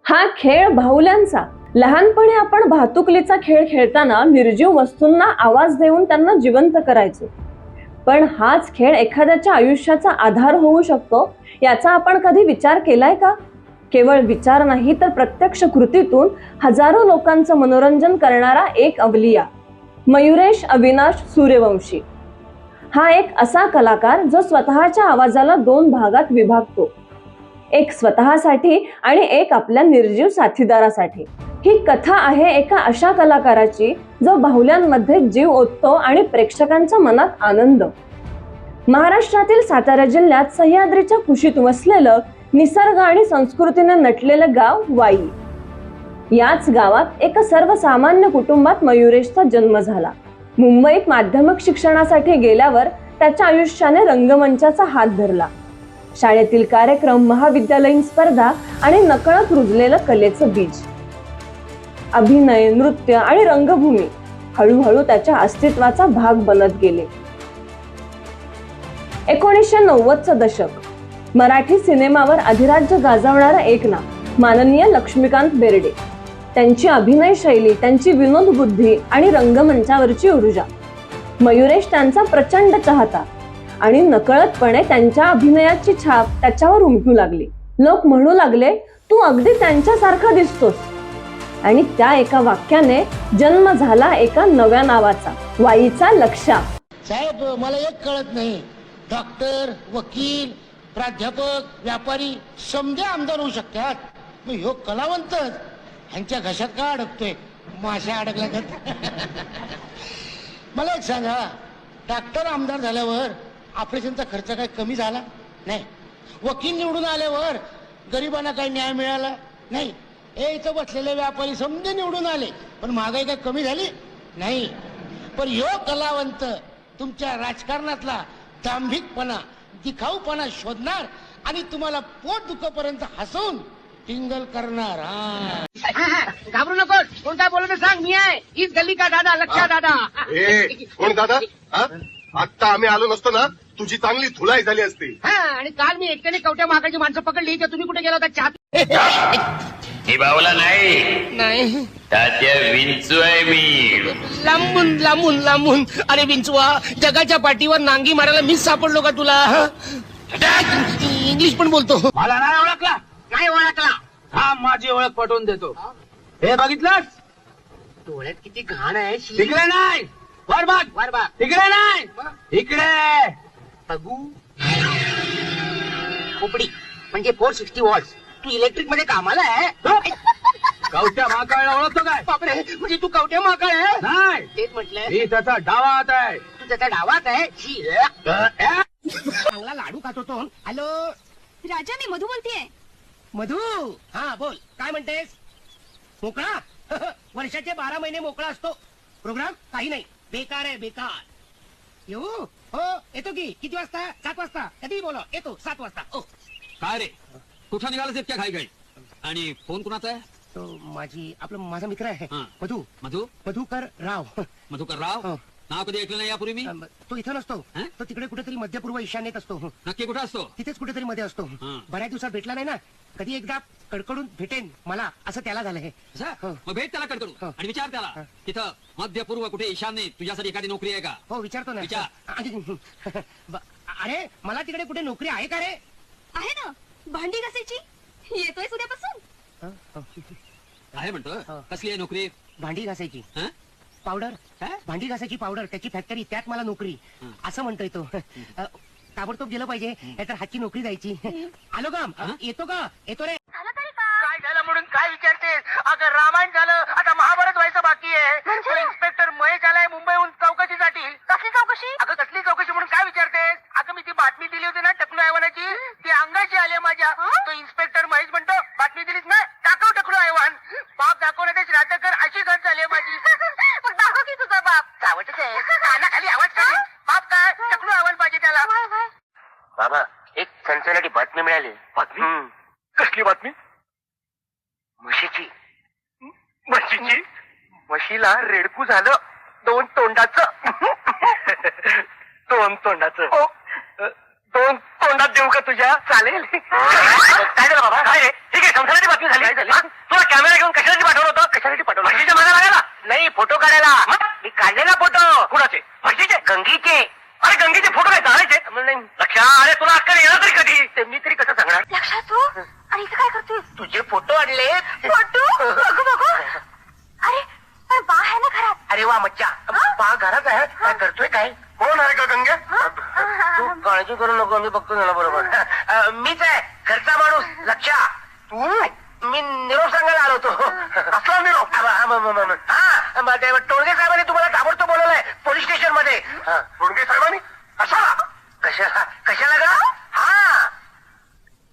हा खेळ बाहुल्यांचा. लहानपणी आपण भातुकलीचा खेळ खेळताना निर्जीव वस्तूंना आवाज देऊन त्यांना जिवंत करायचो. पण हाच खेळ एखाद्याच्या आयुष्याचा आधार होऊ शकतो याचा आपण कधी विचार केलाय का? केवळ विचार नाही तर प्रत्यक्ष कृतीतून हजारो लोकांचं मनोरंजन करणारा एक अवलिया मयुरेश अविनाश सूर्यवंशी. हा एक असा कलाकार जो स्वतःच्या आवाजाला दोन भागात विभागतो, एक स्वतःसाठी आणि एक आपल्या निर्जीव साथीदारासाठी. ही कथा आहे एका अशा कलाकाराची जो बाहुल्यांमध्ये जीव ओततो आणि प्रेक्षकांच्या मनात आनंद. महाराष्ट्रातील सातारा जिल्ह्यात सह्याद्रीच्या कुशीत वसलेलं निसर्ग आणि संस्कृतीने नटलेलं गाव वाई. याच गावात एका सर्वसामान्य कुटुंबात मयुरेशचा जन्म झाला. मुंबईत माध्यमिक शिक्षणासाठी गेल्यावर त्याच्या आयुष्याने रंगमंचाचा हात धरला. शाळेतील कार्यक्रम, महाविद्यालयीन स्पर्धा आणि नकळत रुजलेलं कलेचं बीज. अभिनय, नृत्य आणि रंगभूमी हळूहळू त्याच्या अस्तित्वाचा भाग बनत गेले. 1990चं दशक. मराठी सिनेमावर अधिराज्य गाजवणारा एक नाव माननीय लक्ष्मीकांत बेर्डे. त्यांची अभिनय शैली, त्यांची विनोद बुद्धी आणि रंगमंचावरची ऊर्जा. मयुरेश त्यांचा प्रचंड चाहता आणि नकळतपणे त्यांच्या अभिनयाची छाप त्याच्यावर उमटू लागली. लोक म्हणू लागले, तू अगदी त्यांच्यासारखा दिसतोस. आणि त्या एका वाक्याने जन्म झाला एका नव्या नावाचा, वाईचा लक्ष्या. साहेब, मला एक कळत नाही, डॉक्टर, वकील, प्राध्यापक, व्यापारी समजे आमदार होऊ शकतात, मग ह्यो कलावंत ह्यांच्या घशात का अडकतोय? माशा अडकल्या का? मला एक सांगा, डॉक्टर आमदार झाल्यावर ऑपरेशनचा खर्च काय कमी झाला नाही? वकील निवडून आल्यावर गरिबांना काही न्याय मिळाला नाही? इथं बसलेले व्यापारी समजे निवडून आले, पण महागाई काय कमी झाली नाही? पण ह्यो कलावंत तुमच्या राजकारणातला दांभिकपणा, दिखाऊपणा शोधणार आणि तुम्हाला पोट दुखपर्यंत हसवून टिंगल करणार. घाबरू नको, कोण काय बोलत सांग, मी आहे हीच गल्ली का दादा, लक्ष्या दादा. कोण दादा? आता आम्ही आलो नसतो ना, तुझी चांगली धुलाई झाली असती. आणि काल मी एकट्याने कवट्या मागाची माणसं पकडली, तर तुम्ही कुठे गेला होता? चहा मी बावला नाही, तात्या विंचू आहे मी. लांबून लांबून लांबून. अरे विंचवा, जगाच्या पाठीवर नांगी मारायला मीच सापडलो का तुला? इंग्लिश पण बोलतो. मला नाही ओळखला? नाही ओळखला. हा, माझी ओळख पटवून देतो. हे बघितलंस? डोळ्यात किती घाण आहे. तिकडे नाही, वर बघ. वर बघ. तिकडे नाही, इकडे बघू. खोपडी म्हणजे 460 वॉट्स. तू इलेक्ट्रिक मध्ये कामाला आहे? कवट्या महाकाळला ओळखतो काय? बापरे, म्हणजे तू कवट्या माकड आहे? नाही, तेच म्हटलं. मी त्याचा डावा हात आहे. तू त्याच्या डावात आहे? चांगला लाडू खात होतो. हॅलो राजा, मी मधू बोलतेय. मधू, हा बोल, काय म्हणतेस? मोकळा? वर्षाचे 12 महिने मोकळा असतो. प्रोग्राम काही नाही, बेकार आहे, बेकार. येऊ? हो येतो की. किती वाजता? 7 वाजता. कधी बोला, येतो 7 वाजता. ओ काय रे, कुठं निघालास इतक्या घाई घाई? आणि फोन कुणाचा आहे? तो माझा मित्र आहे. हा. मधू. मधू? मधुकर राव. मधुकर राव? हो. नाव कधी ऐकलं नाही यापूर्वी मी. तो इथं नसतो. हा? तो तिकडे कुठेतरी मध्य पूर्व ईशान्येत असतो. नक्की कुठं असतो? तिथेच कुठेतरी मध्ये असतो. हा. बऱ्याच दिवसात भेटला नाही ना. कधी एकदा कडकडून भेटेन मला, असं त्याला झालंय. असं? हो. मग भेट त्याला कट करू हो. आणि विचार त्याला, तिथं मध्य पूर्व कुठे ईशान्य तुझ्यासाठी एखादी नोकरी आहे का? हो विचारतो ना. विचार. अरे मला तिकडे कुठे नोकरी आहे का रे? आहे ना, भांडी घासायची. येतोय उद्यापासून. आहे म्हणतो. हो. कसली आहे नोकरी? भांडी घासायची. हं? पावडर. काय? भांडी घासायची पावडर, त्याची फॅक्टरी, त्यात मला नोकरी. हं. असं म्हणतोय तो. ताबडतोब गेलं पाहिजे, नाहीतर हातची नोकरी जायची. आलो का? येतो का? येतो रे. काय झालं म्हणून काय विचारतेस? अगं रामायण झालं, आता महाभारत व्हायचं बाकी आहे. तो इन्स्पेक्टर महेश आलाय मुंबईहून चौकशीसाठी. कसली चौकशी? अगं कसली चौकशी म्हणून काय विचारतेस? अगं मी ती बातमी दिली होती ना टकलू ऐवानाची, ती अंगाशी आली माझ्या. तो इन्स्पेक्टर महेश म्हणतो, बातमी दिलीस ना, दाखव टकलू ऐवान. बाप दाखवण्याचे श्राद्ध कर, अशी घट झाली माझी. मग दाखव की तुझा बाप. सावटच आहे, कानाखाली आवाज काढ. बाप काय? टकलू ऐवान पाहिजे त्याला. बाबा, एक सनसनाटी बातमी मिळाली. बातमी? कसली बातमी? म्हशीची. म्हशीला रेडकू झालं. 2 तोंडाचं. 2 तोंडाचं? 2 तोंडात देऊ का तुझ्या? चालेल. काय झालं बाबा? काय रे? ठीक आहे कंसाची बातमी झाली तुला कॅमेरा घेऊन कशासाठी पाठवलं होतं? कशासाठी पाठवलं? म्हशीच्या मागे लागायला नाही, फोटो काढायला. मी काढलेला फोटो. कुणाचे? म्हशीचे? गंगीचे. अरे गंगेचे फोटो काय चालायचे नाही लक्षा. अरे तुला अक्कल येणार तरी कधी? ते मी तरी कसं सांगणार? लक्षात तू आणि इथं काय करतोय? तुझे फोटो आणले. फोटो बघू बघू. अरे पण बा आहे ना घरात. अरे वा मच्छा. बा घरात आहे. काय करतोय काय? कोण आहे का गंगे? तू काळजी करू नको, मी बघतो त्याला बरोबर. मीच आहे घरचा माणूस लक्षा. तू? मी निरोप सांगायला आलो होतो. असला निरोप? हा टोळगे साहेबांनी तुम्हाला ताबडतोब बोलवलंय पोलीस स्टेशन मध्ये. टोणगे साहेबांनी? कशाला? कशाला गा? हा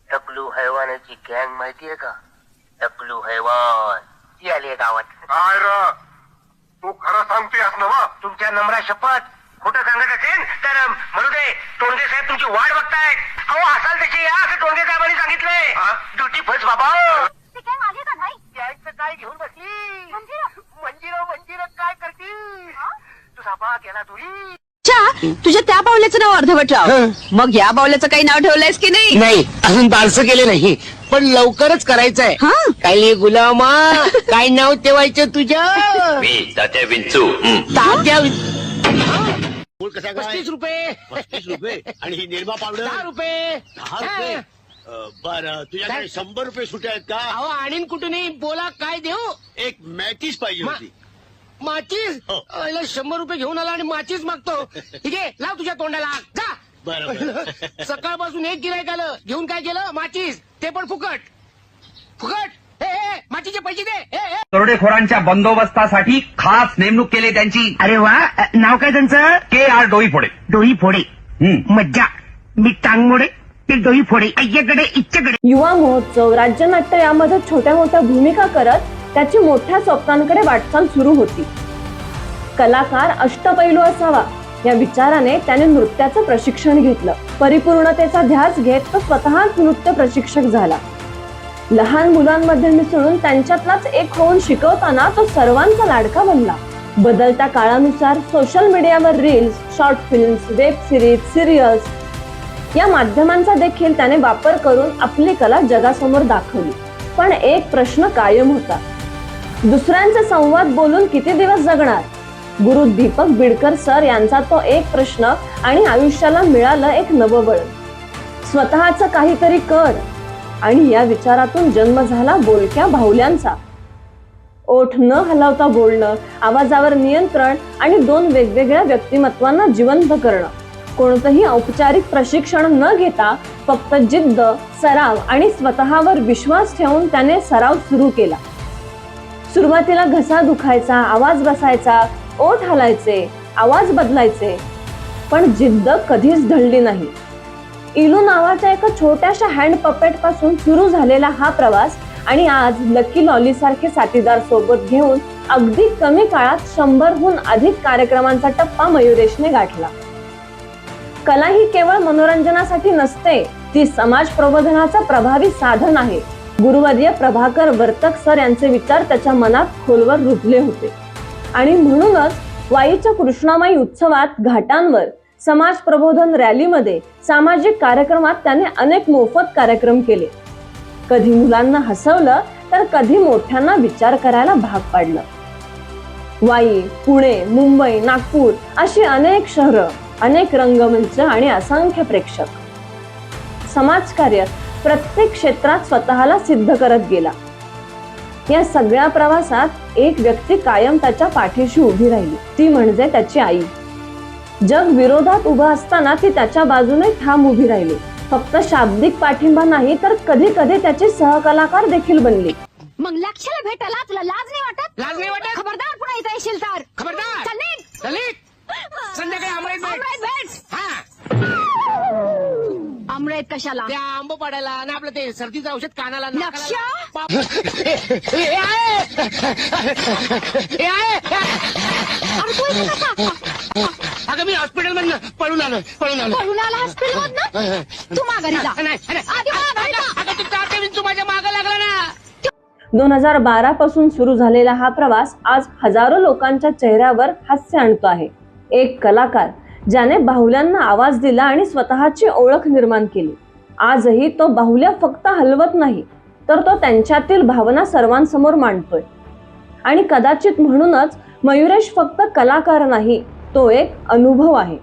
टकलू हैवानाची गँग माहितीये का? टकलू हैवान ती आली आहे गावात. काय र तू खरं सांगतोयस ना वा? तुमच्या नम्रा शपथ खोटं सांगत असेल तर म्हणू दे. टोणगे साहेब तुमची वाट बघतायत. अहो असाल तशी या असं टोणगे साहेबांनी सांगितलंय. ड्युटी फर्स्ट बाबा. ते काय मागे का नाही? यायचं काय घेऊन बसली? मंजिरा मंजिर काय करती? तुझा बा गेला तुरी. तुझ्या त्या बावल्याचं नाव अर्धवट राव. मग या बावल्याचं काही नाव ठेवलंयस की नाही? नाही अजून बारसं केलं नाही पण लवकरच करायचंय. हा? काय गुलामा काय नाव ठेवायचं तुझ्या? मी तात्या विंचू. तात्या 35 रुपये. 35 रुपये आणि ही निर्मा पावडर 10 रुपये. 10 रुपये. बरं तुझ्याकडे 100 रुपये सुटे आहेत का? अहो आणीन कुठूनही बोला काय देऊ? एक मॅचीस पाहिजे होती. माचीस? हो. 100 रुपये घेऊन आला आणि माचीस मागतो. ठीक आहे लाव तुझ्या तोंडाला जा. बरं सकाळपासून एक गिरायक आलं घेऊन काय केलं? माचीस ते पण फुकट. फुकट. हे माचीचे पैसे दे. दरोडेखोरांच्या बंदोबस्तासाठी खास नेमणूक केली त्यांची. अरे वा नाव काय त्यांचं? KR डोईफोडे. डोई फोडे. मज्जा. मी टांग मोडे ते डोई फोडे. ऐक्याकडे इच्छेकडे. युवा महोत्सव, राज्यनाट्य यामध्ये छोट्या मोठ्या भूमिका करत त्याची मोठ्या स्वप्नांकडे वाटचाल सुरू होती. कलाकार अष्टपैलू असावा या विचाराने त्याने नृत्याचं प्रशिक्षण घेतलं. परिपूर्णतेचा ध्यास घेत तो स्वतःच नृत्य प्रशिक्षक झाला. लहान मुलांमध्ये मिसळून त्यांच्यातलाच एक होऊन शिकवताना तो सर्वांचा लाडका बनला. बदलत्या काळानुसार सोशल मीडियावर reels, short films, web series, serials या माध्यमांचा देखील त्याने वापर करून आपली कला जगासमोर दाखवली. पण एक प्रश्न कायम होता. दुसऱ्यांचे संवाद बोलून किती दिवस जगणार? गुरु दीपक बिडकर सर यांचा तो एक प्रश्न आणि आयुष्याला मिळालं एक नवबळ. स्वतःचं काहीतरी कर. आणि या विचारातून जन्म झाला बोलक्या बाहुल्यांचा. ओठ न हलवता बोलणं, आवाजावर नियंत्रण आणि 2 वेगवेगळ्या व्यक्तिमत्वांना जिवंत करणं. कोणतंही औपचारिक प्रशिक्षण न घेता फक्त जिद्द, सराव आणि स्वतःवर विश्वास ठेवून त्याने सराव सुरू केला. सुरुवातीला घसा दुखायचा, आवाज बसायचा, ओठ हलायचे, आवाज बदलायचे, पण जिद्द कधीच ढळली नाही. इलू नावाच्या एका छोट्याशा हँड पपेट पासून सुरू झालेला हा प्रवास आणि आज लकी लॉली सारखे साथीदार सोबत घेऊन अगदी कमी काळात 100हून अधिक कार्यक्रमांचा टप्पा मयुरेशने गाठला. कला ही केवळ मनोरंजनासाठी नसते, ती समाज प्रबोधनाचा प्रभावी साधन आहे. गुरुवर्य प्रभाकर वर्तक सर यांचे विचार त्याच्या मनात खोलवर रुजले होते आणि म्हणूनच वाईच्या कृष्णामाई उत्सवात, घाटांवर, समाज प्रबोधन रॅलीमध्ये, सामाजिक कार्यक्रमात त्याने अनेक मोफत कार्यक्रम केले. कधी मुलांना हसवलं तर कधी मोठ्यांना विचार करायला भाग पाडलं. वाई, पुणे, मुंबई, नागपूर अशी अनेक शहरं, अनेक रंगमंच आणि असंख्य प्रेक्षक. समाजकार्य प्रत्येक क्षेत्रात स्वतःला सिद्ध करत गेला. या सगळ्या प्रवासात एक व्यक्ती कायम त्याच्या पाठीशी उभी राहिली, ती म्हणजे त्याची आई. जग विरोधात उभं असताना ती त्याच्या बाजूने ठाम उभी राहिली. फक्त शाब्दिक पाठिंबा नाही तर कधी कधी त्याची सहकलाकार देखील बनली. मग लक्षाला भेटायला तुला लाज नाही वाटत? लाज नाही वाटत? खबरदार पुन्हा इथे येशील तर. खबरदार. चल निघ. ललित संध्याकाळी अमृत भेट. हा अमृत कशाला? त्या आंब पाडायला आणि आपलं ते सर्दीचं औषध कानाला लक्ष? अगं मी हॉस्पिटल मधनं पळून आलो. पळून आला हॉस्पिटल मधनं? तू माघारी जा. आधी माघारी जा. तू माझ्या मागं लागला ना. 2012 पासून सुरू झालेला हा प्रवास आज हजारो लोकांच्या चेहऱ्यावर हास्य आणतो आहे. एक कलाकार ज्याने बाहुल्यांना आवाज दिला आणि स्वतःची ओळख निर्माण केली. आजही तो बाहुल्या फक्त हलवत नाही, तर तो त्यांच्यातील भावना सर्वांसमोर मांडतोय. आणि कदाचित म्हणूनच मयुरेश फक्त कलाकार नाही, तो एक अनुभव आहे.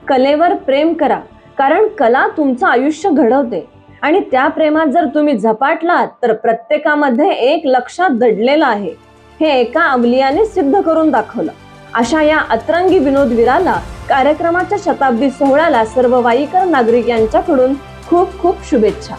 कलेवर प्रेम करा, कारण कला तुमचं आयुष्य घडवते आणि त्या प्रेमात जर तुम्ही झपाटलात तर प्रत्येकामध्ये एक लक्षात दडलेलं आहे, हे एका अवलियाने सिद्ध करून दाखवलं. अशा या अतरंगी विनोदवीराला कार्यक्रमाच्या शताब्दी सोहळ्याला सर्व वाईकर नागरिक यांच्याकडून खूप खूप शुभेच्छा.